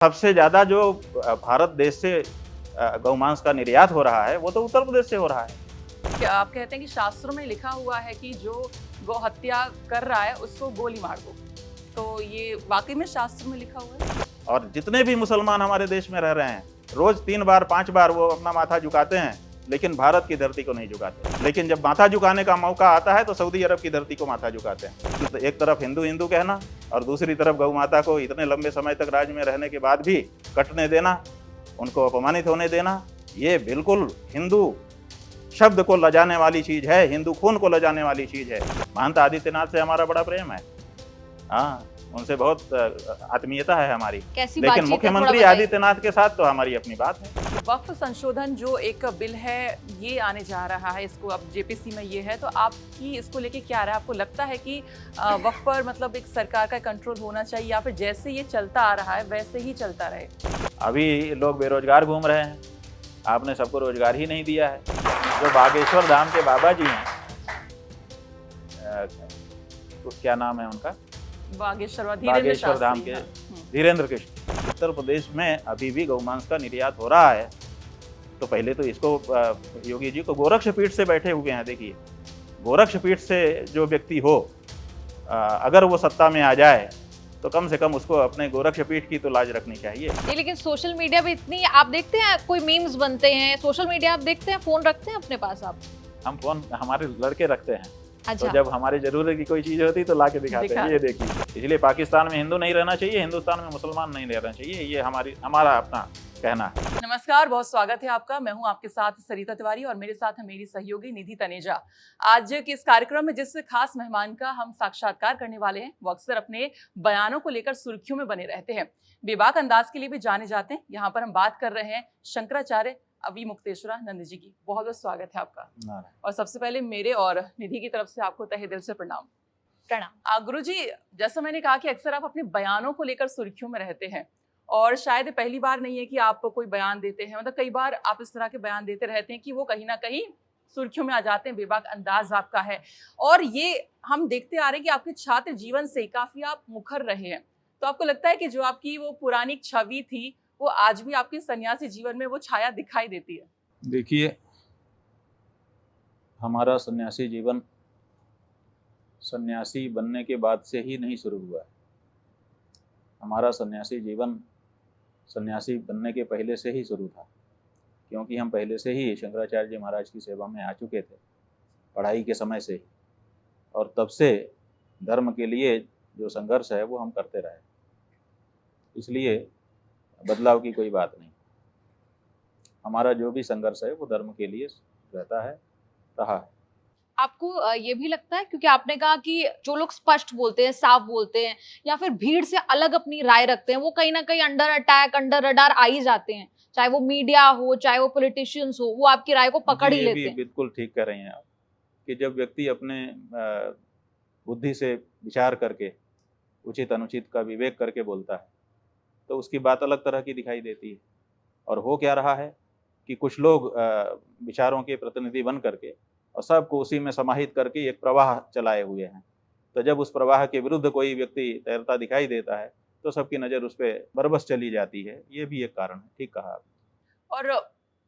सबसे ज़्यादा जो भारत देश से गौमांस का निर्यात हो रहा है वो तो उत्तर प्रदेश से हो रहा है। क्या आप कहते हैं कि शास्त्रों में लिखा हुआ है कि जो गौ हत्या कर रहा है उसको गोली मार दो, तो ये वाकई में शास्त्र में लिखा हुआ है? और जितने भी मुसलमान हमारे देश में रह रहे हैं, रोज़ 3 बार 5 बार वो अपना माथा झुकाते हैं, लेकिन भारत की धरती को नहीं झुकाते। लेकिन जब माथा झुकाने का मौका आता है तो सऊदी अरब की धरती को माथा झुकाते हैं। तो एक तरफ हिंदू हिंदू कहना और दूसरी तरफ गौ माता को इतने लंबे समय तक राज में रहने के बाद भी कटने देना, उनको अपमानित होने देना, ये बिल्कुल हिंदू शब्द को लजाने वाली चीज़ है, हिंदू खून को लजाने वाली चीज़ है। महंत आदित्यनाथ से हमारा बड़ा प्रेम है। हाँ, उनसे बहुत आत्मीयता है हमारी। कैसी लेकिन बातचीत है, थोड़ा मुख्यमंत्री बताइए। आदित्यनाथ के साथ तो हमारी अपनी बात है। वक्फ संशोधन जो एक बिल है ये आने जा रहा है, इसको अब जेपीसी में ये है, तो आपकी इसको लेके क्या रहा है? आपको लगता है कि वक्फ पर मतलब एक सरकार का कंट्रोल होना चाहिए या फिर जैसे ये चलता आ रहा है वैसे ही चलता रहे? अभी लोग बेरोजगार घूम रहे हैं, आपने सबको रोजगार ही नहीं दिया है। जो बागेश्वर धाम के बाबा जी हैं, क्या नाम है उनका? बागेश्वर धाम के धीरेन्द्र कृष्ण। उत्तर प्रदेश में अभी भी गौमांस का निर्यात हो रहा है, तो पहले तो इसको योगी जी को गोरक्षपीठ से बैठे हुए हैं। देखिए, गोरक्षपीठ से जो व्यक्ति हो, अगर वो सत्ता में आ जाए तो कम से कम उसको अपने गोरक्षपीठ की तो लाज रखनी चाहिए। नहीं, लेकिन सोशल मीडिया पे इतनी आप देखते हैं, कोई मीम्स बनते हैं सोशल मीडिया, आप देखते हैं, फोन रखते हैं अपने पास आप? हम फोन हमारे लड़के रखते हैं। अच्छा। तो जब हमारी जरूरत की कोई चीज होती तो ला के दिखाते हैं, ये देखिए। इसलिए पाकिस्तान में हिंदू नहीं रहना चाहिए, हिंदुस्तान में मुसलमान नहीं रहना चाहिए, ये हमारा अपना कहना है। नमस्कार, बहुत स्वागत है आपका। मैं हूं आपके साथ सरिता तिवारी और मेरे साथ है मेरी सहयोगी निधि तनेजा। आज के इस कार्यक्रम में जिस खास मेहमान का हम साक्षात्कार करने वाले हैं वो अक्सर अपने बयानों को लेकर सुर्खियों में बने रहते हैं, बेबाक अंदाज के लिए भी जाने जाते हैं। यहाँ पर हम बात कर रहे हैं शंकराचार्य अविमुक्तेश्वरानंद जी की। बहुत बहुत स्वागत है आपका। और सबसे पहले मेरे और निधि की तरफ से आपको तहे दिल से प्रणाम। गुरु जी, जैसा मैंने कहा कि अक्सर आप अपने बयानों को लेकर सुर्खियों में रहते हैं और शायद पहली बार नहीं है कि आप कोई बयान देते हैं, मतलब कई बार आप इस तरह के बयान देते रहते हैं कि वो कहीं ना कहीं सुर्खियों में आ जाते हैं। बेबाक अंदाज आपका है और ये हम देखते आ रहे हैं कि आपके छात्र जीवन से काफी आप मुखर रहे हैं। तो आपको लगता है कि जो आपकी वो पुरानी छवि थी वो आज भी आपके सन्यासी जीवन में वो छाया दिखाई देती है? देखिए, हमारा सन्यासी जीवन सन्यासी बनने के बाद से ही नहीं शुरू हुआ है। हमारा सन्यासी जीवन सन्यासी बनने के पहले से ही शुरू था, क्योंकि हम पहले से ही शंकराचार्य जी महाराज की सेवा में आ चुके थे, पढ़ाई के समय से ही। और तब से धर्म के लिए जो संघर्ष है वो हम करते रहे, इसलिए बदलाव की कोई बात नहीं। हमारा जो भी संघर्ष है वो धर्म के लिए रहता है, रहा है। आपको ये भी लगता है, क्योंकि आपने कहा कि जो लोग स्पष्ट बोलते हैं, साफ बोलते हैं या फिर भीड़ से अलग अपनी राय रखते हैं, वो कहीं ना कहीं अंडर अटैक, अंडर रडार आ ही जाते हैं, चाहे वो मीडिया हो, चाहे वो पॉलिटिशियंस हो, वो आपकी राय को पकड़ ही लेते हैं। बिल्कुल ठीक कह रही हैं आप कि जब व्यक्ति अपने बुद्धि से विचार करके उचित अनुचित का विवेक करके बोलता है तो उसकी बात अलग तरह की दिखाई देती है। और हो क्या रहा है कि कुछ लोग विचारों के प्रतिनिधि बन करके और सबको उसी में समाहित करके एक प्रवाह चलाए हुए हैं। तो जब उस प्रवाह के विरुद्ध कोई व्यक्ति तैरता दिखाई देता है तो सबकी नज़र उस पर बरबस चली जाती है। ये भी एक कारण है। ठीक कहा आपने। और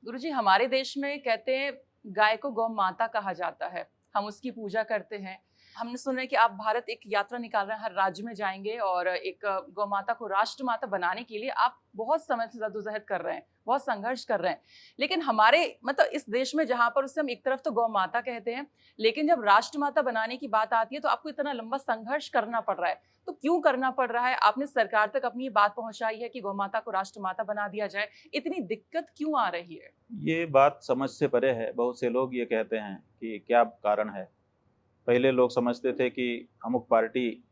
गुरुजी, हमारे देश में कहते हैं गाय को गौ माता कहा जाता है, हम उसकी पूजा करते हैं। हमने सुना है कि आप भारत एक यात्रा निकाल रहे हैं, हर राज्य में जाएंगे और एक गौ माता को राष्ट्र माता बनाने के लिए आप बहुत समय से जद्दोजहद कर रहे हैं, बहुत संघर्ष कर रहे हैं। लेकिन हमारे मतलब इस देश में जहां पर उसे हम एक तरफ तो गौ माता कहते हैं, लेकिन जब राष्ट्र माता बनाने की बात आती है तो आपको इतना लंबा संघर्ष करना पड़ रहा है। तो क्यों करना पड़ रहा है? आपने सरकार तक अपनी बात पहुंचाई है कि गौ माता को राष्ट्र माता बना दिया जाए, इतनी दिक्कत क्यों आ रही है? ये बात समझ से परे है। बहुत से लोग ये कहते हैं कि क्या कारण है। पहले लोग समझते थे कि अमुक पार्टी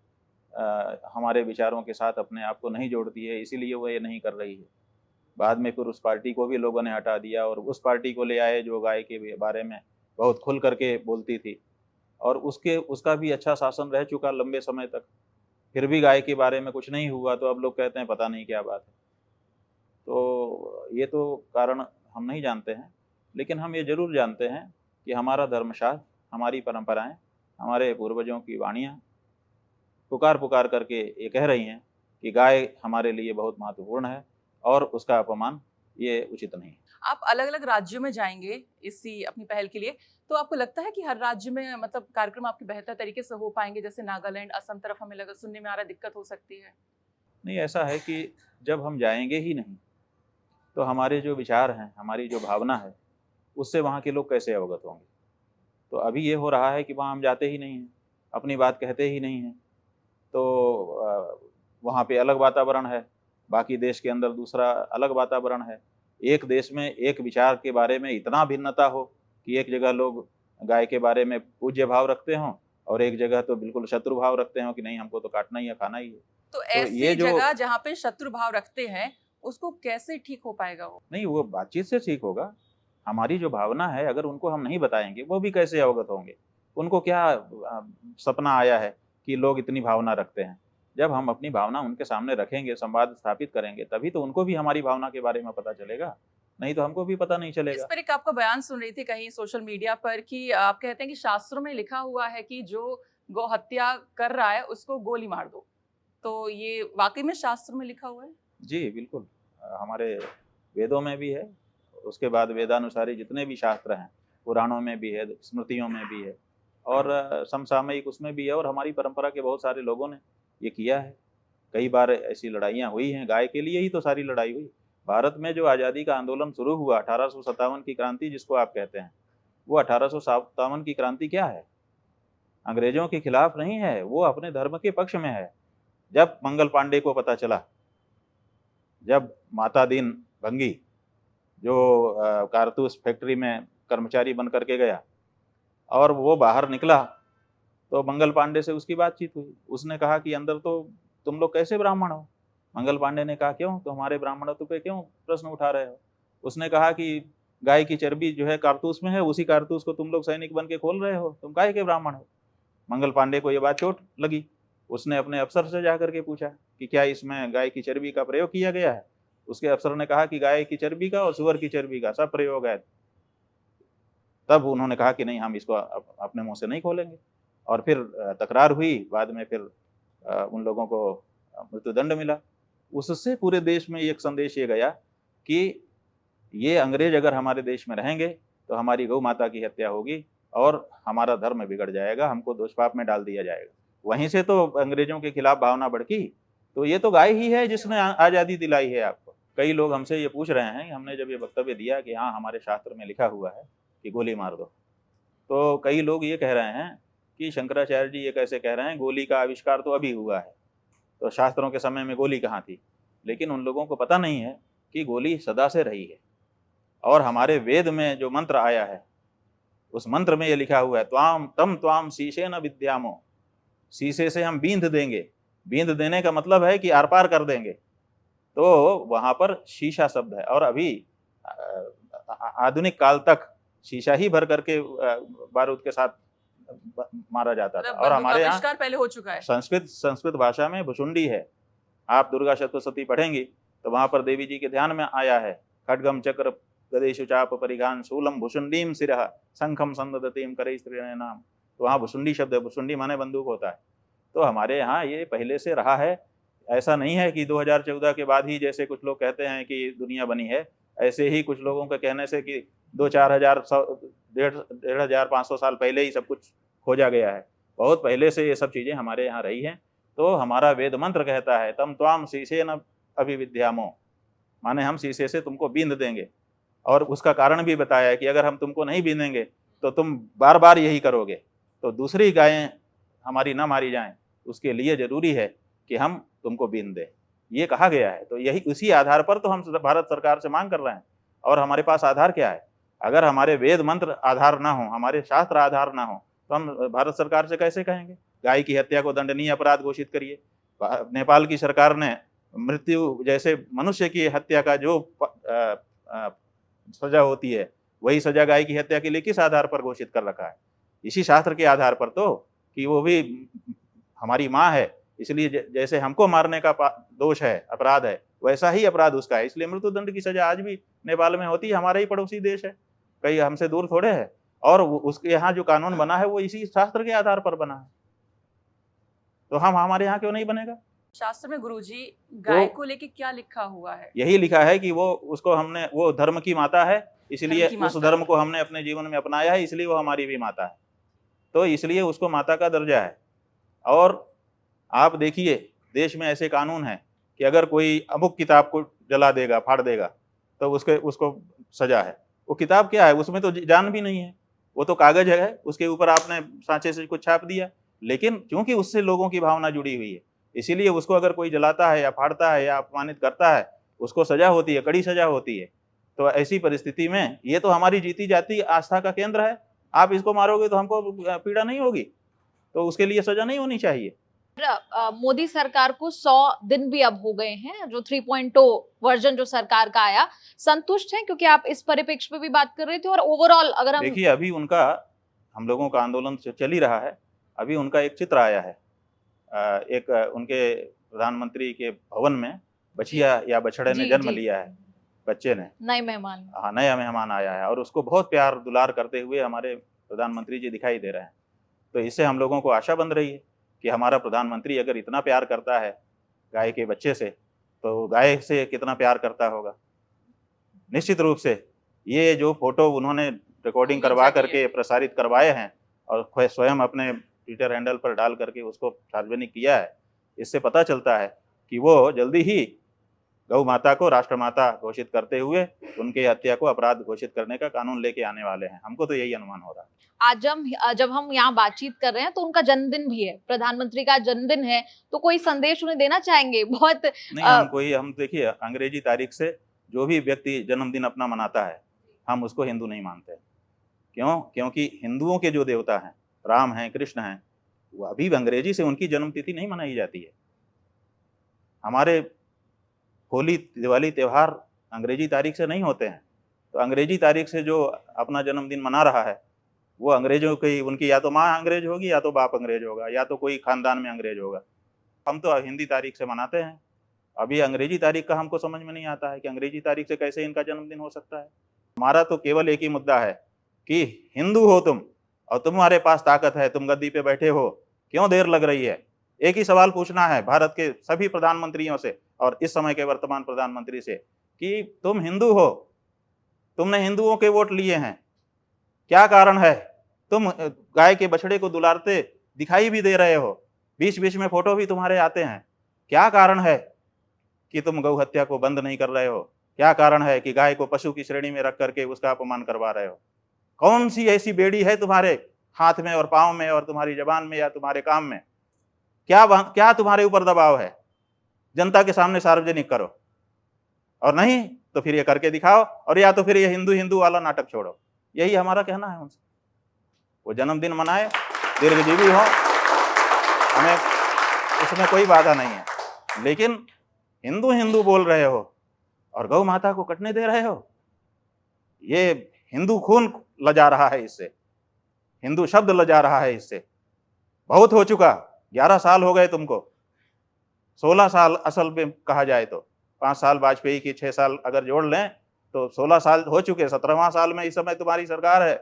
हमारे विचारों के साथ अपने आप को नहीं जोड़ती है, इसीलिए वो ये नहीं कर रही है। बाद में फिर उस पार्टी को भी लोगों ने हटा दिया और उस पार्टी को ले आए जो गाय के बारे में बहुत खुल करके बोलती थी और उसका भी अच्छा शासन रह चुका लंबे समय तक। फिर भी गाय के बारे में कुछ नहीं हुआ तो अब लोग कहते हैं पता नहीं क्या बात है। तो ये तो कारण हम नहीं जानते हैं, लेकिन हम ये जरूर जानते हैं कि हमारा धर्मशास्त्र, हमारी परंपराएं, हमारे पूर्वजों की वाणियाँ पुकार पुकार करके ये कह रही हैं कि गाय हमारे लिए बहुत महत्वपूर्ण है और उसका अपमान ये उचित नहीं है। आप अलग अलग राज्यों में जाएंगे इसी अपनी पहल के लिए, तो आपको लगता है कि हर राज्य में मतलब कार्यक्रम आपके बेहतर तरीके से हो पाएंगे? जैसे नागालैंड, असम तरफ हमें लगा सुनने में आ रहा है दिक्कत हो सकती है। नहीं, ऐसा है कि जब हम जाएंगे ही नहीं तो हमारे जो विचार हैं, हमारी जो भावना है, उससे वहाँ के लोग कैसे अवगत होंगे? तो अभी ये हो रहा है कि वहाँ हम जाते ही नहीं हैं, अपनी बात कहते ही नहीं हैं, तो वहाँ पे अलग वातावरण है, बाकी देश के अंदर दूसरा अलग वातावरण है। एक देश में एक विचार के बारे में इतना भिन्नता हो कि एक जगह लोग गाय के बारे में पूज्य भाव रखते हों और एक जगह तो बिल्कुल शत्रु भाव रखते हों कि नहीं, हमको तो काटना ही है, खाना ही है। तो तो ये ऐसी जो जगह जहाँ पे शत्रु भाव रखते हैं, उसको कैसे ठीक हो पाएगा वो? नहीं, वो बातचीत से ठीक होगा। हमारी जो भावना है अगर उनको हम नहीं बताएँगे, वो भी कैसे अवगत होंगे? उनको क्या सपना आया है कि लोग इतनी भावना रखते हैं? जब हम अपनी भावना उनके सामने रखेंगे, संवाद स्थापित करेंगे, तभी तो उनको भी हमारी भावना के बारे में पता चलेगा, नहीं तो हमको भी पता नहीं इस चलेगा। पर एक आपका बयान सुन रही थी कहीं सोशल मीडिया पर कि आप कहते हैं कि शास्त्रों में लिखा हुआ है कि जो गौ हत्या कर रहा है उसको गोली मार दो। तो ये वाकई में शास्त्रों में लिखा हुआ है? जी, बिल्कुल। हमारे वेदों में भी है, उसके बाद वेदानुसारी जितने भी शास्त्र हैं, पुराणों में भी है, स्मृतियों में भी है और समसामयिक उसमें भी है और हमारी परंपरा के बहुत सारे लोगों ने ये किया है। कई बार ऐसी लड़ाइयाँ हुई हैं, गाय के लिए ही तो सारी लड़ाई हुई। भारत में जो आज़ादी का आंदोलन शुरू हुआ 1857 की क्रांति जिसको आप कहते हैं, वो 1857 की क्रांति क्या है? अंग्रेजों के खिलाफ नहीं है, वो अपने धर्म के पक्ष में है। जब मंगल पांडे को पता चला, जब माता दीन भंगी जो कारतूस फैक्ट्री में कर्मचारी बन करके गया और वो बाहर निकला तो मंगल पांडे से उसकी बातचीत हुई। उसने कहा कि अंदर तो तुम लोग कैसे ब्राह्मण हो? मंगल पांडे ने कहा क्यों, तो हमारे ब्राह्मणत्व पे क्यों प्रश्न उठा रहे हो? उसने कहा कि गाय की चर्बी जो है कारतूस में है, उसी कारतूस को तुम लोग सैनिक बन के खोल रहे हो, तुम काहे के ब्राह्मण हो? मंगल पांडे को ये बात चोट लगी। उसने अपने अफसर से जाकर के पूछा कि क्या इसमें गाय की चर्बी का प्रयोग किया गया है? उसके अफसर ने कहा कि गाय की चर्बी का और सुअर की चर्बी का सब प्रयोग है। तब उन्होंने कहा कि नहीं, हम इसको अपने मुंह से नहीं खोलेंगे और फिर तकरार हुई। बाद में फिर उन लोगों को मृत्युदंड मिला। उससे पूरे देश में एक संदेश ये गया कि ये अंग्रेज अगर हमारे देश में रहेंगे तो हमारी गौ माता की हत्या होगी और हमारा धर्म बिगड़ जाएगा, हमको दोषपाप में डाल दिया जाएगा। वहीं से तो अंग्रेजों के खिलाफ भावना भड़की। तो ये तो गाय ही है जिसने आज़ादी दिलाई है आपको। कई लोग हमसे ये पूछ रहे हैं, हमने जब ये वक्तव्य दिया कि हाँ हमारे शास्त्र में लिखा हुआ है कि गोली मार दो, तो कई लोग ये कह रहे हैं कि शंकराचार्य जी ये कैसे कह रहे हैं, गोली का आविष्कार तो अभी हुआ है, तो शास्त्रों के समय में गोली कहाँ थी? लेकिन उन लोगों को पता नहीं है कि गोली सदा से रही है और हमारे वेद में जो मंत्र आया है उस मंत्र में ये लिखा हुआ है, त्वाम तम त्वाम शीशे न विद्यामो, शीशे से हम बींध देंगे। बींध देने का मतलब है कि आर पार कर देंगे। तो वहाँ पर शीशा शब्द है और अभी आधुनिक काल तक शीशा ही भर करके बारूद के साथ मारा जाता था। और हमारे यहाँ आविष्कार पहले हो चुका है। संस्कृत भाषा में भुसुंडी है। आप दुर्गा सप्तशती पढ़ेंगी तो वहाँ पर देवी जी के ध्यान में आया है, खड्गम चक्र गदेशु चाप परिगान शूलम भुसुंडीम सिरह शंखम संददतीम करई स्त्रीण नाम। तो वहाँ भुसुंडी शब्द है, भुसुंडी माने बंदूक होता है। तो हमारे यहाँ ये पहले से रहा है। ऐसा नहीं है कि 2014 के बाद ही जैसे कुछ लोग कहते हैं कि दुनिया बनी है, ऐसे ही कुछ लोगों के कहने से कि 1,500 साल पहले ही सब कुछ खोजा गया है। बहुत पहले से ये सब चीज़ें हमारे यहाँ रही हैं। तो हमारा वेद मंत्र कहता है तम त्वाम शीशे न अभिविद्यामो, माने हम शीशे से तुमको बींध देंगे। और उसका कारण भी बताया है कि अगर हम तुमको नहीं बीनेंगे तो तुम बार बार यही करोगे, तो दूसरी गायें हमारी ना मारी जाएं, उसके लिए ज़रूरी है कि हम तुमको बीन दें, ये कहा गया है। तो यही उसी आधार पर तो हम भारत सरकार से मांग कर रहे हैं। और हमारे पास आधार क्या है? अगर हमारे वेद मंत्र आधार ना हो, हमारे शास्त्र आधार ना हो, तो हम भारत सरकार से कैसे कहेंगे गाय की हत्या को दंडनीय अपराध घोषित करिए? नेपाल की सरकार ने मृत्यु जैसे मनुष्य की हत्या का जो सजा होती है वही सजा गाय की हत्या के लिए किस आधार पर घोषित कर रखा है? इसी शास्त्र के आधार पर तो, कि वो भी हमारी माँ है, इसलिए जैसे हमको मारने का दोष है, अपराध है, वैसा ही अपराध उसका है। इसलिए मृत्युदंड की सजा आज भी नेपाल में होती है। हमारा ही पड़ोसी देश है, कहीं हमसे दूर थोड़े है। और उसके यहाँ जो कानून बना है वो इसी शास्त्र के आधार पर बना है। तो हम हमारे यहाँ क्यों नहीं बनेगा? शास्त्र में गुरुजी गाय को लेके क्या लिखा हुआ है? यही लिखा है कि वो धर्म की माता है, इसलिए धर्म की उस माता। धर्म को हमने अपने जीवन में अपनाया है, इसलिए वो हमारी भी माता है, तो इसलिए उसको माता का दर्जा है। और आप देखिए देश में ऐसे कानून हैं कि अगर कोई अमुक किताब को जला देगा, फाड़ देगा, तो उसको सजा है। वो किताब क्या है, उसमें तो जान भी नहीं है, वो तो कागज है, उसके ऊपर आपने सांचे से कुछ छाप दिया, लेकिन क्योंकि उससे लोगों की भावना जुड़ी हुई है, इसीलिए उसको अगर कोई जलाता है या फाड़ता है या अपमानित करता है, उसको सजा होती है, कड़ी सजा होती है। तो ऐसी परिस्थिति में ये तो हमारी जीती जाती आस्था का केंद्र है, आप इसको मारोगे तो हमको पीड़ा नहीं होगी, तो उसके लिए सजा नहीं होनी चाहिए। मोदी सरकार को 100 दिन भी अब हो गए हैं, जो 3.0 वर्जन जो सरकार का आया, संतुष्ट हैं? क्योंकि आप इस परिप्रेक्ष्य पे भी बात कर रहे थे, और ओवरऑल अगर हम देखिए अभी उनका, हम लोगों का आंदोलन चल ही रहा है, अभी उनका एक चित्र आया है, एक उनके प्रधानमंत्री के भवन में बछिया या बछड़े ने जन्म लिया है, बच्चे ने, नए मेहमान, हाँ नया मेहमान आया है, और उसको बहुत प्यार दुलार करते हुए हमारे प्रधानमंत्री जी दिखाई दे रहे हैं। तो इससे हम लोगों को आशा बन रही है कि हमारा प्रधानमंत्री अगर इतना प्यार करता है गाय के बच्चे से, तो गाय से कितना प्यार करता होगा। निश्चित रूप से ये जो फोटो उन्होंने रिकॉर्डिंग करवा करके प्रसारित करवाए हैं और स्वयं अपने ट्विटर हैंडल पर डाल करके उसको सार्वजनिक किया है, इससे पता चलता है कि वो जल्दी ही गौ माता को राष्ट्रमाता घोषित करते हुए उनके हत्या को अपराध घोषित करने का कानून लेके आने वाले हैं। हमको तो यही अनुमान हो रहा है। आज जब हम यहाँ बातचीत कर रहे हैं तो उनका जन्मदिन भी है, प्रधानमंत्री का जन्मदिन है, तो कोई संदेश उन्हें देना चाहेंगे? बहुत नहीं, हम देखिए अंग्रेजी तारीख से जो भी व्यक्ति जन्मदिन अपना मनाता है, हम उसको हिंदू नहीं मानते। क्यों? क्योंकि हिंदुओं के जो देवता हैं, राम हैं, कृष्ण हैं, वो अभी अंग्रेजी से उनकी जन्मतिथि नहीं मनाई जाती है। हमारे होली, दिवाली त्योहार अंग्रेजी तारीख से नहीं होते हैं, तो अंग्रेजी तारीख से जो अपना जन्मदिन मना रहा है, वो अंग्रेजों की, उनकी या तो माँ अंग्रेज होगी या तो बाप अंग्रेज होगा या तो कोई खानदान में अंग्रेज होगा। हम तो हिंदी तारीख से मनाते हैं। अभी अंग्रेजी तारीख का हमको समझ में नहीं आता है कि अंग्रेजी तारीख से कैसे इनका जन्मदिन हो सकता है। हमारा तो केवल एक ही मुद्दा है कि हिंदू हो तुम और तुम्हारे पास ताकत है, तुम गद्दी पे बैठे हो, क्यों देर लग रही है? एक ही सवाल पूछना है भारत के सभी प्रधानमंत्रियों से और इस समय के वर्तमान प्रधानमंत्री से कि तुम हिंदू हो, तुमने हिंदुओं के वोट लिए हैं, क्या कारण है? तुम गाय के बछड़े को दुलारते दिखाई भी दे रहे हो, बीच बीच में फोटो भी तुम्हारे आते हैं, क्या कारण है कि तुम गौ हत्या को बंद नहीं कर रहे हो? क्या कारण है कि गाय को पशु की श्रेणी में रख करके उसका अपमान करवा रहे हो? कौन सी ऐसी बेड़ी है तुम्हारे हाथ में और पाँव में और तुम्हारी जबान में या तुम्हारे काम में? क्या तुम्हारे ऊपर दबाव है? जनता के सामने सार्वजनिक करो, और नहीं तो फिर ये करके दिखाओ, और या तो फिर ये हिंदू हिंदू वाला नाटक छोड़ो। यही हमारा कहना है उनसे। वो जन्मदिन मनाए, दीर्घजीवी हो, हमें उसमें कोई बाधा नहीं है, लेकिन हिंदू हिंदू बोल रहे हो और गौ माता को कटने दे रहे हो, ये हिंदू खून लजा रहा है, इससे हिंदू शब्द लजा रहा है, इससे बहुत हो चुका। 11 साल हो गए तुमको, 16 साल असल में कहा जाए तो, 5 साल वाजपेयी की, 6 साल अगर जोड़ लें तो 16 साल हो चुके। 17वां साल में इस समय तुम्हारी सरकार है,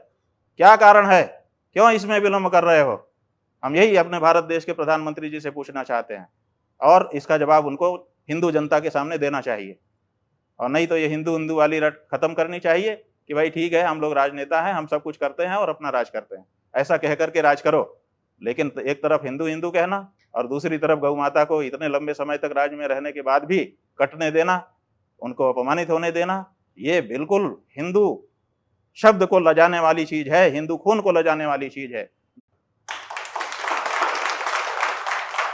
क्या कारण है? क्यों इसमें विलंब कर रहे हो? हम यही अपने भारत देश के प्रधानमंत्री जी से पूछना चाहते हैं, और इसका जवाब उनको हिंदू जनता के सामने देना चाहिए। और नहीं तो ये हिंदू हिंदू वाली रट खत्म करनी चाहिए कि भाई ठीक है, हम लोग राजनेता हैं, हम सब कुछ करते हैं और अपना राज करते हैं, ऐसा कह करके राज करो। लेकिन एक तरफ हिंदू हिंदू कहना और दूसरी तरफ गौ माता को इतने लंबे समय तक राज में रहने के बाद भी कटने देना, उनको अपमानित होने देना, ये बिल्कुल हिंदू शब्द को लजाने वाली चीज है, हिंदू खून को लजाने वाली चीज है।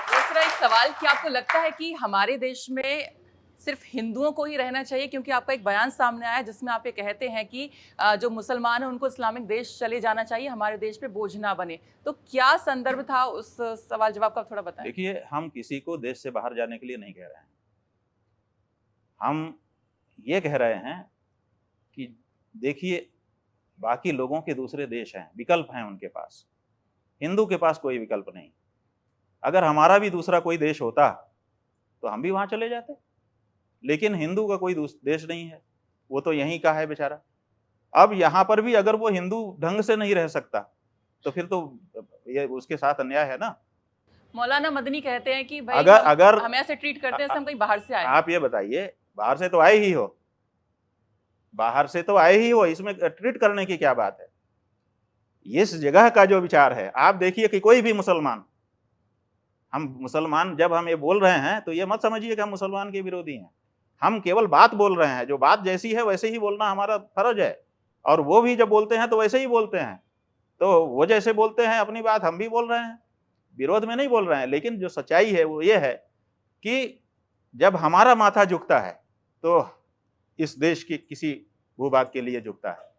दूसरा एक सवाल, कि आपको लगता है कि हमारे देश में सिर्फ हिंदुओं को ही रहना चाहिए? क्योंकि आपका एक बयान सामने आया जिसमें आप ये कहते हैं कि जो मुसलमान है उनको इस्लामिक देश चले जाना चाहिए, हमारे देश पे बोझ ना बने। तो क्या संदर्भ था उस सवाल जवाब का, थोड़ा बताएं। देखिए, हम किसी को देश से बाहर जाने के लिए नहीं कह रहे हैं, हम ये कह रहे हैं कि देखिए बाकी लोगों के दूसरे देश हैं, विकल्प हैं उनके पास, हिंदू के पास कोई विकल्प नहीं। अगर हमारा भी दूसरा कोई देश होता तो हम भी वहां चले जाते, लेकिन हिंदू का कोई देश नहीं है, वो तो यहीं का है बेचारा। अब यहाँ पर भी अगर वो हिंदू ढंग से नहीं रह सकता तो फिर तो ये उसके साथ अन्याय है ना। मौलाना मदनी कहते हैं कि भाई अगर हम ऐसे ट्रीट करते हैं जैसे हम कहीं बाहर से आए। आप ये बताइए, बाहर से तो आए ही हो, बाहर से तो आए ही हो, इसमें ट्रीट करने की क्या बात है? इस जगह का जो विचार है, आप देखिए कि कोई भी मुसलमान, हम मुसलमान जब हम ये बोल रहे हैं तो ये मत समझिए कि हम मुसलमान के विरोधी हैं। हम केवल बात बोल रहे हैं, जो बात जैसी है वैसे ही बोलना हमारा फर्ज है। और वो भी जब बोलते हैं तो वैसे ही बोलते हैं। तो वो जैसे बोलते हैं अपनी बात, हम भी बोल रहे हैं, विरोध में नहीं बोल रहे हैं। लेकिन जो सच्चाई है वो ये है कि जब हमारा माथा झुकता है तो इस देश की किसी भूभाग के लिए झुकता है।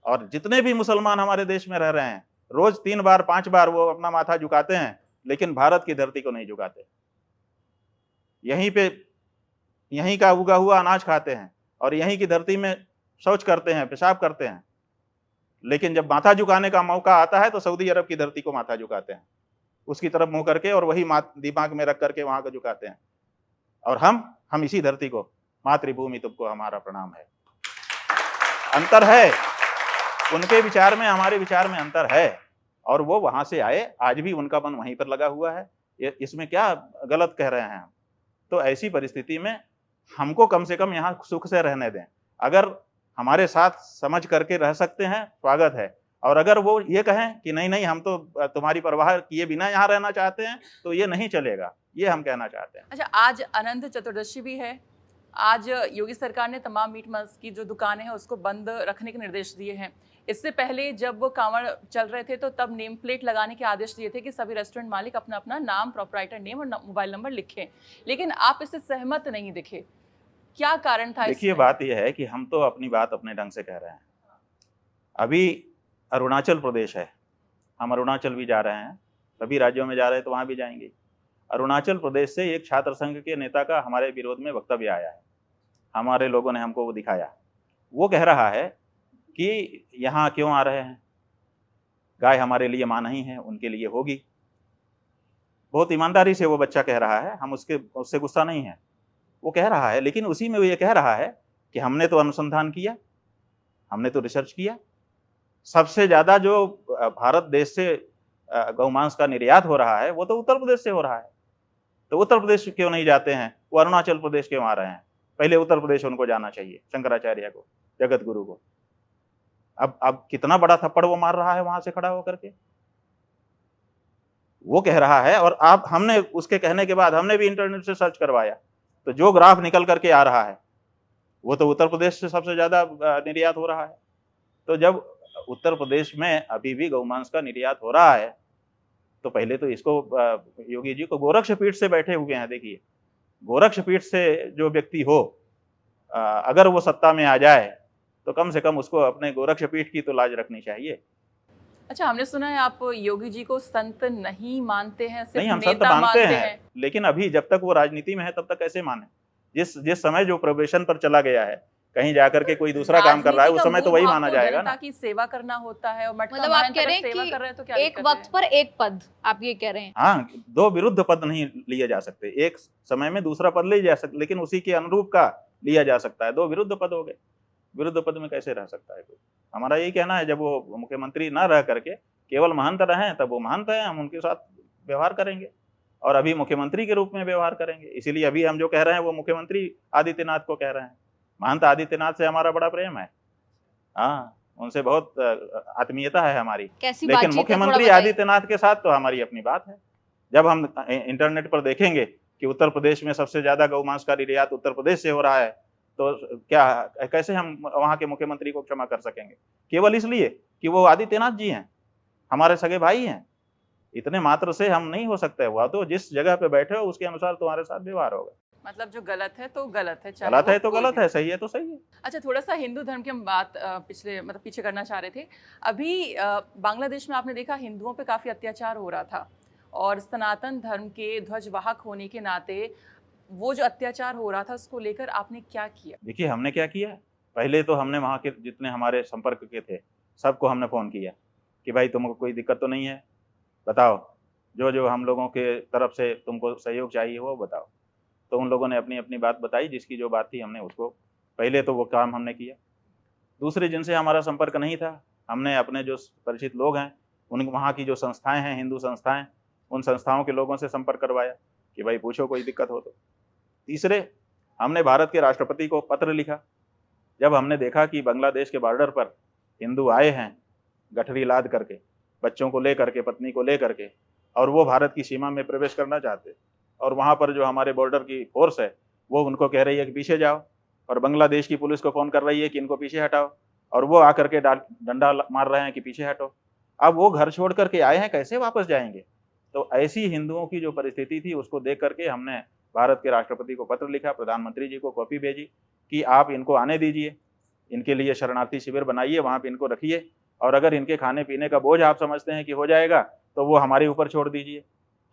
और जितने भी मुसलमान हमारे देश में रह रहे हैं, रोज 3 बार 5 बार वो अपना माथा झुकाते हैं, लेकिन भारत की धरती को नहीं झुकाते। यहीं पे यहीं का उगा हुआ अनाज खाते हैं और यहीं की धरती में शौच करते हैं, पेशाब करते हैं। लेकिन जब माथा झुकाने का मौका आता है तो सऊदी अरब की धरती को माथा झुकाते हैं, उसकी तरफ मुंह करके, और वही दिमाग में रख करके वहां को झुकाते हैं। और हम इसी धरती को, मातृभूमि तुमको हमारा प्रणाम है। अंतर है, उनके विचार में हमारे विचार में अंतर है। और वो वहां से आए, आज भी उनका मन वहीं पर लगा हुआ है। इसमें क्या गलत कह रहे हैं हम? तो ऐसी परिस्थिति में हमको कम से कम यहाँ सुख से रहने दें। अगर हमारे साथ समझ करके रह सकते हैं, स्वागत है। और अगर वो ये कहें कि नहीं नहीं, हम तो तुम्हारी परवाह किए बिना यहाँ रहना चाहते हैं, तो ये नहीं चलेगा, ये हम कहना चाहते हैं। अच्छा, आज अनंत चतुर्दशी भी है। आज योगी सरकार ने तमाम मीट मांस की जो दुकानें हैं उसको बंद रखने के निर्देश दिए हैं। इससे पहले जब वो कांवड़ चल रहे थे तो तब नेम प्लेट लगाने के आदेश दिए थे कि सभी रेस्टोरेंट मालिक अपना अपना नाम, प्रोप्राइटर नेम और मोबाइल नंबर लिखें। लेकिन आप इससे सहमत नहीं दिखे, क्या कारण था? देखिए, बात यह है कि हम तो अपनी बात अपने ढंग से कह रहे हैं। अभी अरुणाचल प्रदेश है, हम अरुणाचल भी जा रहे हैं, सभी राज्यों में जा रहे हैं तो वहाँ भी जाएंगे। अरुणाचल प्रदेश से एक छात्र संघ के नेता का हमारे विरोध में वक्तव्य आया है, हमारे लोगों ने हमको वो दिखाया। वो कह रहा है कि यहाँ क्यों आ रहे हैं, गाय हमारे लिए माँ नहीं है, उनके लिए होगी। बहुत ईमानदारी से वो बच्चा कह रहा है, हम उससे गुस्सा नहीं है, वो कह रहा है। लेकिन उसी में वो ये कह रहा है कि हमने तो अनुसंधान किया, हमने तो रिसर्च किया। सबसे ज्यादा जो भारत देश से गौमांस का निर्यात हो रहा है वो तो उत्तर प्रदेश से हो रहा है। तो उत्तर प्रदेश क्यों नहीं जाते हैं, वो अरुणाचल प्रदेश क्यों आ रहे हैं? पहले उत्तर प्रदेश उनको जाना चाहिए, शंकराचार्य को, जगत गुरु को। अब कितना बड़ा थप्पड़ वो मार रहा है वहां से खड़ा होकर के। वो कह रहा है, और आप हमने उसके कहने के बाद हमने भी इंटरनेट से सर्च करवाया, तो जो ग्राफ निकल करके आ रहा है वो तो उत्तर प्रदेश से सबसे ज्यादा निर्यात हो रहा है। तो जब उत्तर प्रदेश में अभी भी गौमांस का निर्यात हो रहा है, तो पहले तो इसको योगी जी को गोरक्ष पीठ से बैठे हुए हैं। देखिए, गोरक्ष पीठ से जो व्यक्ति हो, अगर वो सत्ता में आ जाए तो कम से कम उसको अपने गोरक्ष पीठ की तो लाज रखनी चाहिए। अच्छा, हमने सुना है आप योगी जी को संत नहीं मानते हैं, सिर्फ नहीं, हम संत नेता मानते हैं, लेकिन अभी जब तक वो राजनीति में है तब तक कैसे माने? जिस समय जो प्रोबेशन पर चला गया है, कहीं जाकर के कोई दूसरा काम कर रहा है, उस समय तो वही माना जाएगा ना। की सेवा करना होता है, और मतलब आप कह रहे हैं कि एक वक्त पर एक पद, आप ये कह रहे हैं? हाँ, दो विरुद्ध पद नहीं लिए जा सकते। एक समय में दूसरा पद ले जा सकते, लेकिन उसी के अनुरूप का लिया जा सकता है। दो विरुद्ध पद हो गए, विरुद्ध पद में कैसे रह सकता है कोई? हमारा यही कहना है, जब वो मुख्यमंत्री ना रह करके केवल महंत रहे, तब वो महंत है, हम उनके साथ व्यवहार करेंगे और अभी मुख्यमंत्री के रूप में व्यवहार करेंगे। इसीलिए अभी हम जो कह रहे हैं वो मुख्यमंत्री आदित्यनाथ को कह रहे हैं। महंत आदित्यनाथ से हमारा बड़ा प्रेम है, हाँ, उनसे बहुत आत्मीयता है हमारी। लेकिन मुख्यमंत्री आदित्यनाथ के साथ तो हमारी अपनी बात है। जब हम इंटरनेट पर देखेंगे कि उत्तर प्रदेश में सबसे ज्यादा गौमांस का निर्यात उत्तर प्रदेश से हो रहा है, तो क्या कैसे हम वहां के मुख्यमंत्री को क्षमा कर सकेंगे? केवल इसलिए कि वो आदित्यनाथ जी हैं, हमारे सगे भाई हैं। इतने मात्र से हम नहीं हो सकते। हुआ तो जिस जगह पे बैठे हो उसके अनुसार तुम्हारे साथ व्यवहार होगा। मतलब जो गलत है तो गलत है, गलत है तो गलत है, सही है तो सही है। अच्छा, थोड़ा सा हिंदू धर्म की हम बात पीछे करना चाह रहे थे। अभी बांग्लादेश में आपने देखा हिंदुओं पे काफी अत्याचार हो रहा था, और सनातन धर्म के ध्वजवाहक होने के नाते वो जो अत्याचार हो रहा था उसको लेकर आपने क्या किया? देखिए, हमने क्या किया, पहले तो हमने वहाँ के जितने हमारे संपर्क के थे सबको हमने फोन किया कि भाई तुमको कोई दिक्कत तो नहीं है, बताओ, जो जो हम लोगों के तरफ से तुमको सहयोग चाहिए वो बताओ। तो उन लोगों ने अपनी अपनी बात बताई, जिसकी जो बात थी हमने उसको पहले तो वो काम हमने किया। दूसरे जिनसे हमारा संपर्क नहीं था, हमने अपने जो परिचित लोग हैं उन वहाँ की जो संस्थाएं हैं, हिंदू संस्थाएं, उन संस्थाओं के लोगों से संपर्क करवाया कि भाई पूछो कोई दिक्कत हो तो। तीसरे, हमने भारत के राष्ट्रपति को पत्र लिखा। जब हमने देखा कि बांग्लादेश के बॉर्डर पर हिंदू आए हैं गठरी लाद करके, बच्चों को ले करके, पत्नी को ले करके, और वो भारत की सीमा में प्रवेश करना चाहते, और वहाँ पर जो हमारे बॉर्डर की फोर्स है वो उनको कह रही है कि पीछे जाओ, और बांग्लादेश की पुलिस को फ़ोन कर रही है कि इनको पीछे हटाओ, और वो आकर के डंडा मार रहे हैं कि पीछे हटो। अब वो घर छोड़ करके आए हैं, कैसे वापस जाएंगे? तो ऐसी हिंदुओं की जो परिस्थिति थी उसको देख करके हमने भारत के राष्ट्रपति को पत्र लिखा, प्रधानमंत्री जी को कॉपी भेजी कि आप इनको आने दीजिए, इनके लिए शरणार्थी शिविर बनाइए, वहाँ पे इनको रखिए, और अगर इनके खाने पीने का बोझ आप समझते हैं कि हो जाएगा तो वो हमारे ऊपर छोड़ दीजिए।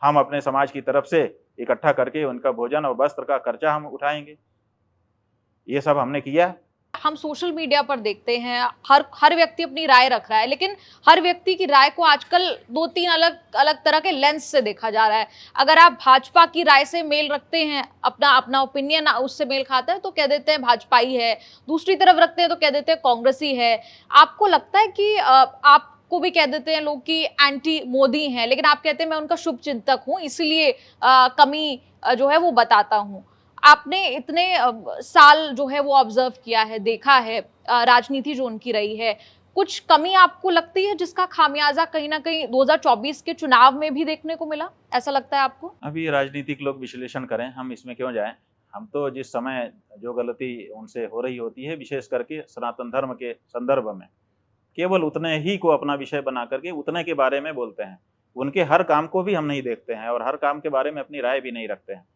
हम अपने समाज की तरफ से इकट्ठा करके उनका भोजन और वस्त्र का खर्चा हम उठाएंगे। ये सब हमने किया। हम सोशल मीडिया पर देखते हैं हर व्यक्ति अपनी राय रख रहा है, लेकिन हर व्यक्ति की राय को आजकल 2-3 अलग अलग तरह के लेंस से देखा जा रहा है। अगर आप भाजपा की राय से मेल रखते हैं, अपना ओपिनियन उससे मेल खाता है तो कह देते हैं भाजपाई है, दूसरी तरफ रखते हैं तो कह देते हैं कांग्रेसी है। आपको लगता है कि आप को भी कह देते हैं लोग कि एंटी मोदी हैं, लेकिन आप कहते हैं मैं उनका शुभ चिंतक हूं, इसीलिए कमी जो है वो बताता हूं। आपने इतने साल जो है वो ऑब्जर्व किया है, देखा है राजनीति जो उनकी रही है, कुछ कमी आपको लगती है जिसका खामियाजा कहीं ना कहीं 2024 के चुनाव में भी देखने को मिला, ऐसा लगता है आपको? अभी राजनीतिक लोग विश्लेषण करें, हम इसमें क्यों जाएं। हम तो जिस समय जो गलती उनसे हो रही होती है, विशेष करके सनातन धर्म के संदर्भ में, केवल उतने ही को अपना विषय बना करके उतने के बारे में बोलते हैं। उनके हर काम को भी हम नहीं देखते हैं और हर काम के बारे में अपनी राय भी नहीं रखते हैं।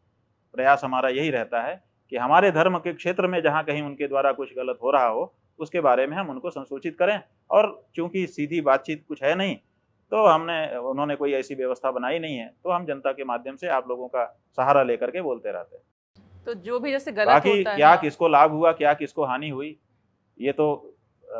प्रयास हमारा यही रहता है कि हमारे धर्म के क्षेत्र में जहाँ कहीं उनके द्वारा कुछ गलत हो रहा हो उसके बारे में हम उनको संसूचित करें, और चूंकि सीधी बातचीत कुछ है नहीं तो उन्होंने कोई ऐसी व्यवस्था बनाई नहीं है, तो हम जनता के माध्यम से आप लोगों का सहारा लेकर के बोलते रहते हैं। तो जो भी जैसे गलत बाकी होता है क्या ना, किसको लाभ हुआ, क्या किसको हानि हुई, ये तो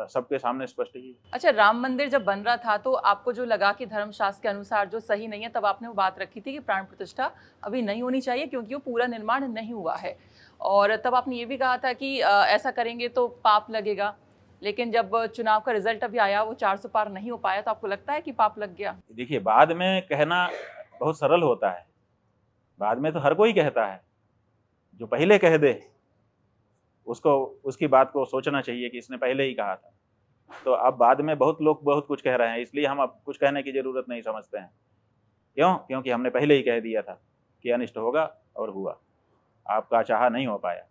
सबके सामने स्पष्ट ही। अच्छा, राम मंदिर जब बन रहा था तो आपको जो लगा कि धर्मशास्त्र के अनुसार जो सही नहीं है, तब आपने वो बात रखी थी कि प्राण प्रतिष्ठा अभी नहीं होनी चाहिए क्योंकि वो पूरा निर्माण नहीं हुआ है, और तब आपने ये भी कहा था कि ऐसा करेंगे तो पाप लगेगा। लेकिन जब चुनाव का रिजल्ट अभी आया, वो 400 पार नहीं हो पाया, तो आपको लगता है कि पाप लग गया? देखिए, बाद में कहना बहुत सरल होता है, बाद में तो हर कोई कहता है। जो पहले कह दे उसको उसकी बात को सोचना चाहिए कि इसने पहले ही कहा था। तो अब बाद में बहुत लोग बहुत कुछ कह रहे हैं, इसलिए हम अब कुछ कहने की जरूरत नहीं समझते हैं। क्यों? क्योंकि हमने पहले ही कह दिया था कि अनिष्ट होगा, और हुआ। आपका चाहा नहीं हो पाया।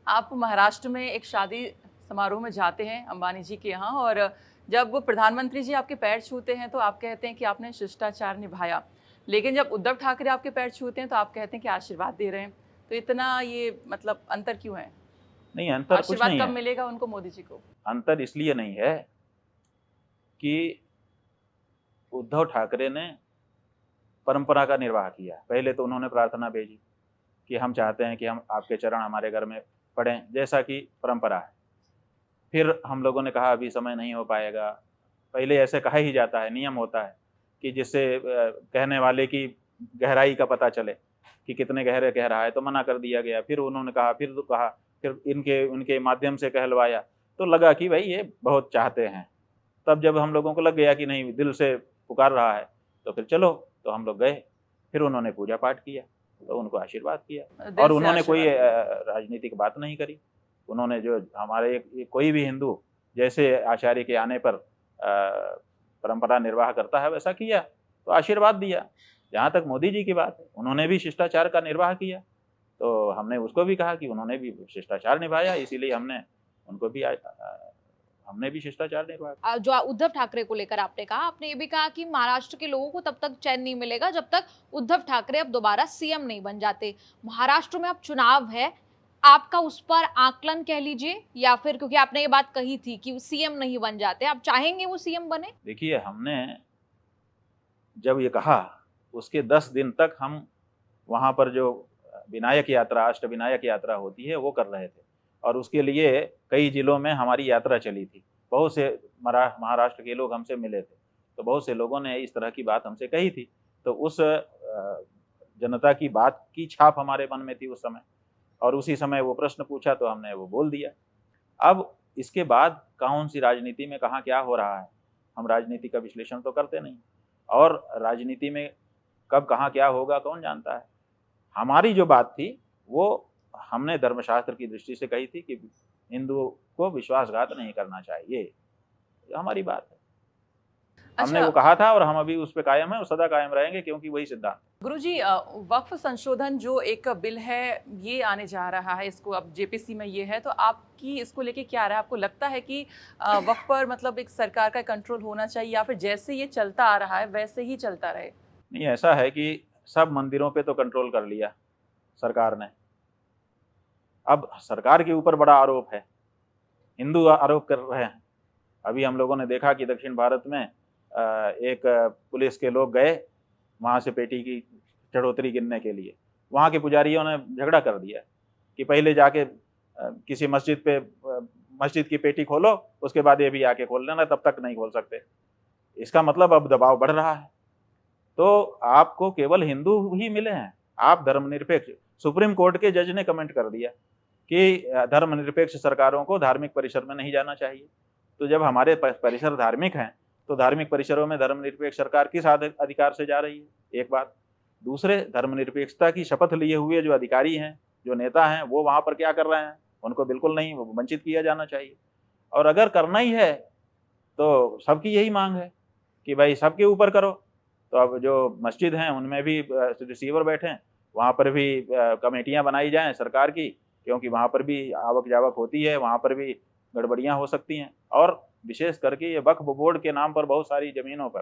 आप महाराष्ट्र में एक शादी समारोह में जाते हैं अंबानी जी के यहाँ, और जब वो प्रधानमंत्री जी आपके पैर छूते हैं तो आप कहते हैं कि आपने शिष्टाचार निभाया, लेकिन जब उद्धव ठाकरे आपके पैर छूते हैं तो आप कहते हैं कि आशीर्वाद दे रहे हैं। तो इतना ये मतलब अंतर क्यों है? नहीं, अंतर कुछ आशीर्वाद नहीं कब है। मिलेगा उनको, मोदी जी को? अंतर इसलिए नहीं है कि उद्धव ठाकरे ने परंपरा का निर्वाह किया। पहले तो उन्होंने प्रार्थना भेजी कि हम चाहते हैं कि हम आपके चरण हमारे घर में पढ़ें, जैसा कि परंपरा है। फिर हम लोगों ने कहा अभी समय नहीं हो पाएगा। पहले ऐसे कहा ही जाता है, नियम होता है कि जिससे कहने वाले की गहराई का पता चले कि कितने गहरे कह रहा है, तो मना कर दिया गया। फिर उन्होंने कहा, फिर इनके माध्यम से कहलवाया, तो लगा कि भाई ये बहुत चाहते हैं। तब जब हम लोगों को लग गया कि नहीं, दिल से पुकार रहा है, तो फिर चलो, तो हम लोग गए। फिर उन्होंने पूजा पाठ किया, तो उनको आशीर्वाद किया, और उन्होंने कोई राजनीतिक बात नहीं करी। उन्होंने जो हमारे कोई भी हिंदू जैसे आचार्य के आने पर परंपरा निर्वाह करता है वैसा किया, तो आशीर्वाद दिया। जहाँ तक मोदी जी की बात है, उन्होंने भी शिष्टाचार का निर्वाह किया, तो हमने उसको भी कहा कि उन्होंने भी शिष्टाचार निभाया, इसीलिए हमने भी शिष्टाचार निर्वाह। जो उद्धव ठाकरे को लेकर आपने कहा, आपने ये भी कहा कि महाराष्ट्र के लोगों को तब तक चैन नहीं मिलेगा जब तक उद्धव ठाकरे अब दोबारा सीएम नहीं बन जाते। महाराष्ट्र में अब चुनाव है, आपका उस पर आकलन कह लीजिए, या फिर क्योंकि आपने ये बात कही थी कि सीएम नहीं बन जाते, आप चाहेंगे वो सीएम बने? देखिए, हमने जब ये कहा उसके 10 दिन तक हम वहाँ पर जो विनायक यात्रा, अष्टविनायक यात्रा होती है, वो कर रहे थे, और उसके लिए कई जिलों में हमारी यात्रा चली थी। बहुत से महाराष्ट्र के लोग हमसे मिले थे, तो बहुत से लोगों ने इस तरह की बात हमसे कही थी। तो उस जनता की बात की छाप हमारे मन में थी उस समय, और उसी समय वो प्रश्न पूछा तो हमने वो बोल दिया। अब इसके बाद कौन सी राजनीति में कहाँ क्या हो रहा है, हम राजनीति का विश्लेषण तो करते नहीं, और राजनीति में कब कहाँ क्या होगा कौन जानता है। हमारी जो बात थी वो हमने धर्मशास्त्र की दृष्टि से कही थी कि हिंदुओं को विश्वासघात नहीं करना चाहिए, ये हमारी बात है। हमने वो कहा था और हम अभी उस पर कायम है और सदा कायम रहेंगे, क्योंकि वही सिद्धांत। गुरुजी, वक्फ संशोधन जो एक बिल है ये आने जा रहा है, इसको अब जेपीसी में ये है, तो आपकी इसको लेके क्या राय है? आपको लगता है कि वक्फ पर मतलब एक सरकार का कंट्रोल होना चाहिए या फिर जैसे ये चलता आ रहा है वैसे ही चलता रहे? नहीं, ऐसा है कि सब मंदिरों पे तो कंट्रोल कर लिया सरकार ने, अब सरकार के ऊपर बड़ा आरोप है, हिंदू आरोप कर रहे हैं। अभी हम लोगों ने देखा कि दक्षिण भारत में एक पुलिस के लोग गए वहाँ से पेटी की चढ़ोतरी गिनने के लिए, वहाँ के पुजारियों ने झगड़ा कर दिया कि पहले जाके किसी मस्जिद पे मस्जिद की पेटी खोलो, उसके बाद ये भी आके खोल लेना, तब तक नहीं खोल सकते। इसका मतलब अब दबाव बढ़ रहा है। तो आपको केवल हिंदू ही मिले हैं, आप धर्मनिरपेक्ष, सुप्रीम कोर्ट के जज ने कमेंट कर दिया कि धर्मनिरपेक्ष सरकारों को धार्मिक परिसर में नहीं जाना चाहिए। तो जब हमारे परिसर धार्मिक हैं तो धार्मिक परिसरों में धर्मनिरपेक्ष सरकार किस अधिकार से जा रही है? एक बात। दूसरे, धर्मनिरपेक्षता की शपथ लिए हुए जो अधिकारी हैं, जो नेता हैं, वो वहाँ पर क्या कर रहे हैं? उनको बिल्कुल नहीं, वंचित किया जाना चाहिए। और अगर करना ही है तो सबकी यही मांग है कि भाई सबके ऊपर करो। तो अब जो मस्जिद हैं उनमें भी रिसीवर बैठे हैं, वहाँ पर भी कमेटियाँ बनाई जाएँ सरकार की, क्योंकि वहाँ पर भी आवक जावक होती है, वहाँ पर भी गड़बड़ियाँ हो सकती हैं। और विशेष करके ये वक्फ बोर्ड के नाम पर बहुत सारी ज़मीनों पर,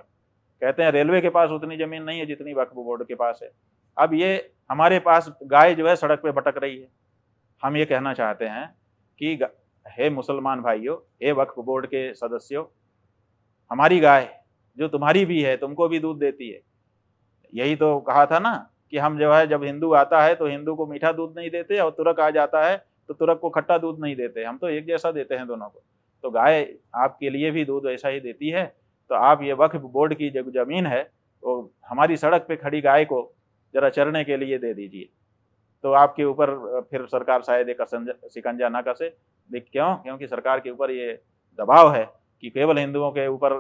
कहते हैं रेलवे के पास उतनी ज़मीन नहीं है जितनी वक्फ बोर्ड के पास है। अब ये हमारे पास गाय जो है सड़क पे भटक रही है। हम ये कहना चाहते हैं कि हे मुसलमान भाइयों, हे वक्फ बोर्ड के सदस्यों, हमारी गाय जो तुम्हारी भी है, तुमको भी दूध देती है। यही तो कहा था ना कि हम जो है, जब हिंदू आता है तो हिंदू को मीठा दूध नहीं देते, और तुर्क आ जाता है तो तुर्क को खट्टा दूध नहीं देते, हम तो एक जैसा देते हैं दोनों को। तो गाय आपके लिए भी दूध ऐसा ही देती है। तो आप ये वक्फ बोर्ड की जो ज़मीन है वो हमारी सड़क पे खड़ी गाय को जरा चरने के लिए दे दीजिए, तो आपके ऊपर फिर सरकार शायद एक शिकंजा ना कसे। क्यों? क्योंकि सरकार के ऊपर ये दबाव है कि केवल हिंदुओं के ऊपर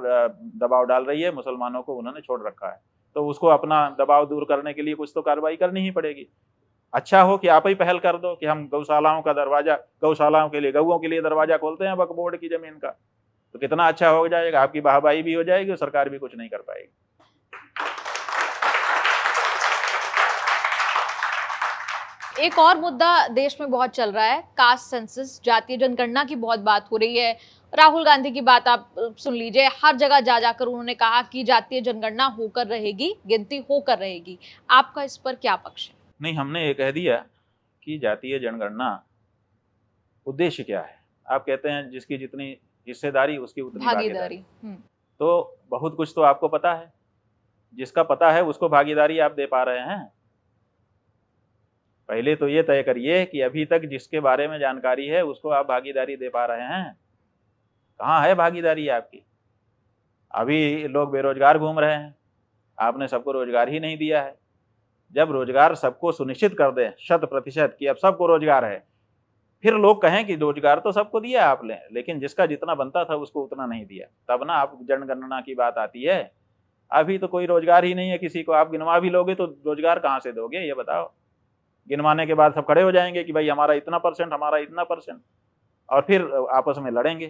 दबाव डाल रही है, मुसलमानों को उन्होंने छोड़ रखा है। तो उसको अपना दबाव दूर करने के लिए कुछ तो कार्रवाई करनी ही पड़ेगी। अच्छा हो कि आप ही पहल कर दो कि हम गौशालाओं का दरवाजा, गौशालाओं के लिए, गऊओं के लिए दरवाजा खोलते हैं वक्फ बोर्ड की ज़मीन का, तो कितना अच्छा हो जाएगा, आपकी वाहवाही भी हो जाएगी और सरकार भी कुछ नहीं कर पाएगी। एक और मुद्दा देश में बहुत चल रहा है, कास्ट सेंसस, जातीय जनगणना की बहुत बात हो रही है। राहुल गांधी की बात आप सुन लीजिए, हर जगह जा जाकर उन्होंने कहा कि जातीय जनगणना होकर रहेगी, गिनती होकर रहेगी। आपका इस पर क्या पक्ष है? नहीं, हमने ये कह दिया कि जातीय जनगणना उद्देश्य क्या है। आप कहते हैं जिसकी जितनी हिस्सेदारी उसकी उतनी भागीदारी। तो बहुत कुछ तो आपको पता है, जिसका पता है उसको भागीदारी आप दे पा रहे हैं। पहले तो ये तय करिए कि अभी तक जिसके बारे में जानकारी है उसको आप भागीदारी दे पा रहे हैं। कहाँ है भागीदारी आपकी? अभी लोग बेरोजगार घूम रहे हैं, आपने सबको रोजगार ही नहीं दिया है। जब रोजगार सबको सुनिश्चित कर दें 100% कि अब सबको रोजगार है, फिर लोग कहें कि रोजगार तो सबको दिया आपने, लेकिन जिसका जितना बनता था उसको उतना नहीं दिया, तब ना आप जनगणना की बात आती है। अभी तो कोई रोजगार ही नहीं है किसी को, आप गिनवा भी लोगे तो रोजगार कहाँ से दोगे ये बताओ? गिनवाने के बाद सब खड़े हो जाएंगे कि भाई हमारा इतना परसेंट, हमारा इतना परसेंट, और फिर आपस में लड़ेंगे।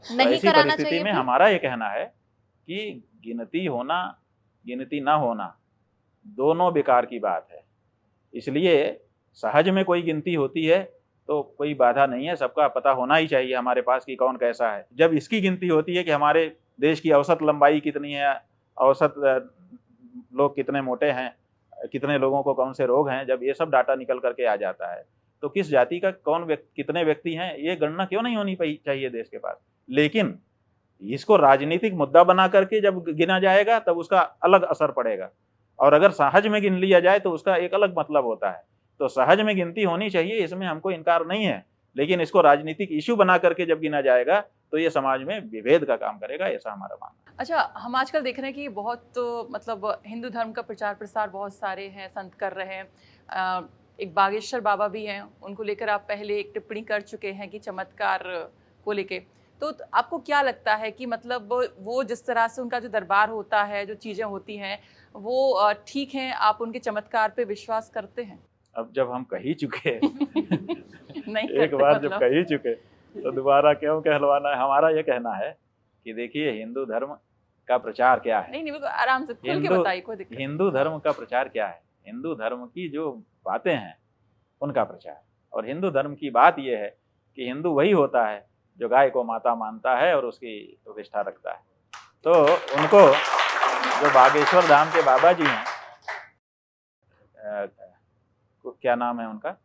तो ऐसी परिस्थिति में हमारा ये कहना है कि गिनती होना, गिनती ना होना दोनों बेकार की बात है। इसलिए सहज में कोई गिनती होती है तो कोई बाधा नहीं है, सबका पता होना ही चाहिए हमारे पास कि कौन कैसा है। जब इसकी गिनती होती है कि हमारे देश की औसत लंबाई कितनी है, औसत लोग कितने मोटे हैं, कितने लोगों को कौन से रोग हैं, जब ये सब डाटा निकल करके आ जाता है तो किस जाति का कितने व्यक्ति हैं ये गणना क्यों नहीं होनी चाहिए देश के पास। लेकिन इसको राजनीतिक मुद्दा बना करके जब गिना जाएगा तब उसका अलग असर पड़ेगा, और अगर सहज में गिन लिया जाए तो उसका एक अलग मतलब होता है। तो सहज में गिनती होनी चाहिए, इसमें हमको इनकार नहीं है, लेकिन इसको राजनीतिक इश्यू बना करके जब गिना जाएगा तो ये समाज में विभेद का काम करेगा, ऐसा हमारा मानना है। अच्छा, हम आजकल देख रहे हैं कि बहुत मतलब हिंदू धर्म का प्रचार प्रसार बहुत सारे हैं, संत कर रहे हैं। एक बागेश्वर बाबा भी हैं, उनको लेकर आप पहले एक टिप्पणी कर चुके हैं कि चमत्कार को लेके, तो आपको क्या लगता है कि मतलब वो जिस तरह से उनका जो दरबार होता है, जो चीज़ें होती हैं, वो ठीक हैं? आप उनके चमत्कार पे विश्वास करते हैं? अब जब हम कह ही चुके नहीं एक करते बार जब मतलब? कह ही चुके तो दोबारा क्यों कहलवाना है। हमारा ये कहना है कि देखिए हिंदू धर्म का प्रचार क्या है, नहीं, नहीं, बिल्कुल आराम से खुल के हिंदू बताइए, कोई दिक्कत नहीं। हिंदू धर्म का प्रचार क्या है, हिंदू धर्म की जो बातें हैं उनका प्रचार। और हिंदू धर्म की बात यह है कि हिंदू वही होता है जो गाय को माता मानता है और उसकी प्रतिष्ठा रखता है। तो उनको जो बागेश्वर धाम के बाबा जी हैं, क्या नाम है उनका,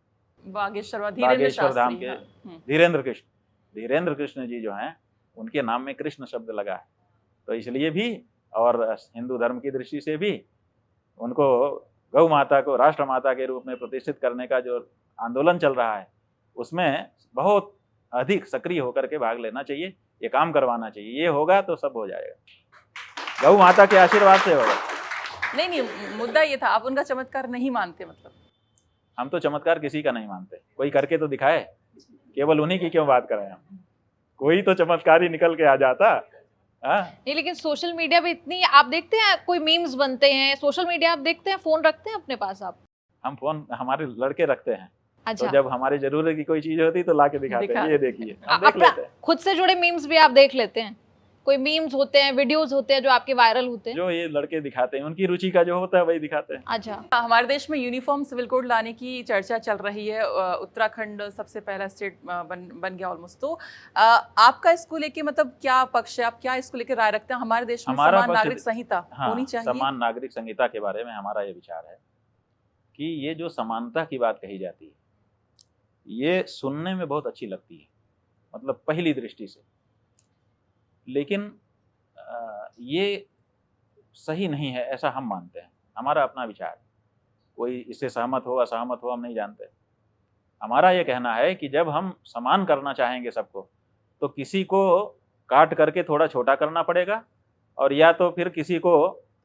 बागेश्वर बागेश्वर धाम के हाँ। धीरेन्द्र कृष्ण जी जो हैं उनके नाम में कृष्ण शब्द लगा है। तो इसलिए भी और हिंदू धर्म की दृष्टि से भी उनको गौ माता को राष्ट्र माता के रूप में प्रतिष्ठित करने का जो आंदोलन चल रहा है उसमें बहुत अधिक सक्रिय होकर के भाग लेना चाहिए, ये काम करवाना चाहिए। ये होगा तो सब हो जाएगा, गौ माता के आशीर्वाद से होगा। नहीं, मुद्दा ये था, आप उनका चमत्कार नहीं मानते मतलब? हम तो चमत्कार किसी का नहीं मानते, कोई करके तो दिखाए, केवल उन्हीं की क्यों बात करें हम। कोई तो चमत्कार ही निकल के आ जाता। नहीं, लेकिन सोशल मीडिया पे इतनी आप देखते हैं, कोई मीम्स बनते हैं, सोशल मीडिया आप देखते हैं, फोन रखते हैं अपने पास आप? हम फोन हमारे लड़के रखते हैं। अच्छा। तो जब हमारी जरूरत की कोई चीज होती तो लाके दिखाते हैं, ये देखिए, हम देख अपना लेते हैं। खुद से जुड़े मीम्स भी आप देख लेते हैं? कोई मीम्स होते हैं, वीडियोस होते हैं जो आपके वायरल होते हैं? जो ये लड़के दिखाते हैं, उनकी रुचि का जो होता है वही दिखाते हैं। अच्छा। हमारे देश में यूनिफॉर्म सिविल कोड लाने की चर्चा चल रही है। उत्तराखंड सबसे पहला स्टेट बन गया ऑलमोस्ट। तो आपका इसको लेके मतलब क्या पक्ष है, आप क्या इसको लेके राय रखते हैं? हमारे देश में हमारा समान पक्ष- नागरिक संहिता होनी चाहिए? समान नागरिक संहिता के बारे में हमारा ये विचार है कि ये जो समानता की बात कही जाती है ये सुनने में बहुत अच्छी लगती है, मतलब पहली दृष्टि से, लेकिन ये सही नहीं है ऐसा हम मानते हैं। हमारा अपना विचार, कोई इससे सहमत हो असहमत हो हम नहीं जानते। हमारा ये कहना है कि जब हम समान करना चाहेंगे सबको तो किसी को काट करके थोड़ा छोटा करना पड़ेगा और या तो फिर किसी को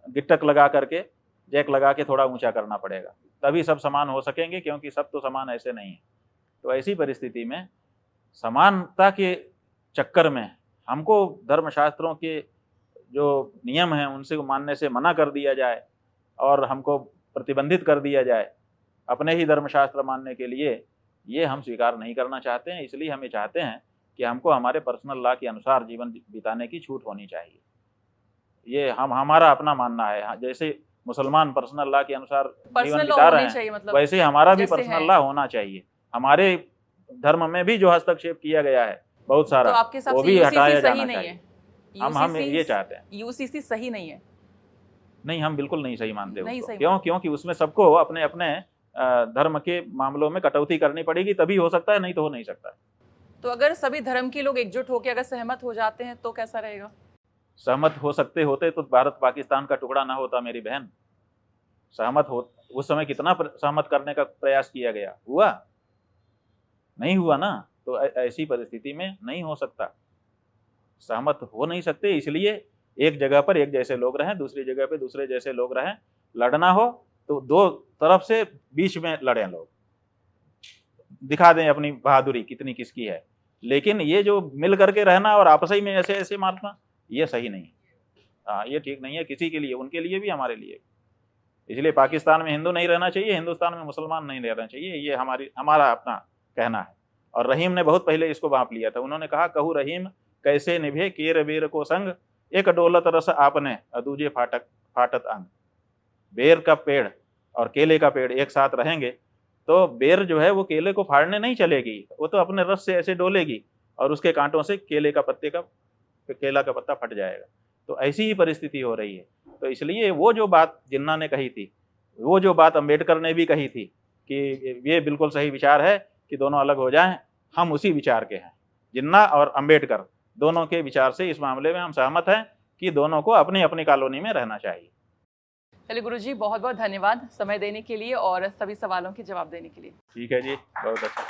गिट्टक लगा करके जैक लगा के थोड़ा ऊंचा करना पड़ेगा, तभी सब समान हो सकेंगे, क्योंकि सब तो समान ऐसे नहीं है। तो ऐसी परिस्थिति में समानता के चक्कर में हमको धर्मशास्त्रों के जो नियम हैं उनसे मानने से मना कर दिया जाए और हमको प्रतिबंधित कर दिया जाए अपने ही धर्मशास्त्र मानने के लिए, ये हम स्वीकार नहीं करना चाहते हैं। इसलिए हम ये चाहते हैं कि हमको हमारे पर्सनल लॉ के अनुसार जीवन बिताने की छूट होनी चाहिए। ये हमारा अपना मानना है। जैसे मुसलमान पर्सनल लॉ के अनुसार जीवन बिता रहे हैं मतलब वैसे हमारा भी पर्सनल लॉ होना चाहिए। हमारे धर्म में भी जो हस्तक्षेप किया गया है बहुत सारा, तो आपके हिसाब वो से भी यूसीसी हटाया सही जाना नहीं चाहिए। है? हम ये चाहते हैं। यूसीसी सही नहीं है? नहीं, हम बिल्कुल नहीं सही मानते नहीं उसको। सही क्यों? क्योंकि उसमें सबको अपने अपने धर्म के मामलों में कटौती करनी पड़ेगी, तभी हो सकता है, नहीं तो हो नहीं सकता। तो अगर सभी धर्म के लोग एकजुट होकर अगर सहमत हो जाते हैं तो कैसा रहेगा? सहमत हो सकते होते तो भारत पाकिस्तान का टुकड़ा ना होता मेरी बहन। सहमत हो उस समय कितना सहमत करने का प्रयास किया गया, हुआ नहीं हुआ ना। तो ऐसी परिस्थिति में नहीं हो सकता, सहमत हो नहीं सकते। इसलिए एक जगह पर एक जैसे लोग रहें, दूसरी जगह पे दूसरे जैसे लोग रहें। लड़ना हो तो दो तरफ से बीच में लड़ें, लोग दिखा दें अपनी बहादुरी कितनी किसकी है। लेकिन ये जो मिल करके रहना और आपस ही में ऐसे ऐसे मारना, ये सही नहीं है। हाँ, ये ठीक नहीं है किसी के लिए, उनके लिए भी हमारे लिए। इसलिए पाकिस्तान में हिंदू नहीं रहना चाहिए, हिंदुस्तान में मुसलमान नहीं रहना चाहिए, ये हमारा अपना कहना है। और रहीम ने बहुत पहले इसको बांप लिया था। उन्होंने कहा, कहू रहीम कैसे निभे केर बेर को संग, एक डोलत रस आपने अदूजे फाटत अंग। बेर का पेड़ और केले का पेड़ एक साथ रहेंगे तो बेर जो है वो केले को फाड़ने नहीं चलेगी, वो तो अपने रस से ऐसे डोलेगी और उसके कांटों से केला का पत्ता फट जाएगा। तो ऐसी ही परिस्थिति हो रही है। तो इसलिए वो जो बात जिन्ना ने कही थी, वो जो बात अम्बेडकर ने भी कही थी कि ये बिल्कुल सही विचार है कि दोनों अलग हो जाएं, हम उसी विचार के हैं। जिन्ना और अम्बेडकर दोनों के विचार से इस मामले में हम सहमत हैं कि दोनों को अपनी अपनी कॉलोनी में रहना चाहिए। चलिए गुरुजी, बहुत बहुत धन्यवाद समय देने के लिए और सभी सवालों के जवाब देने के लिए। ठीक है जी, बहुत अच्छा।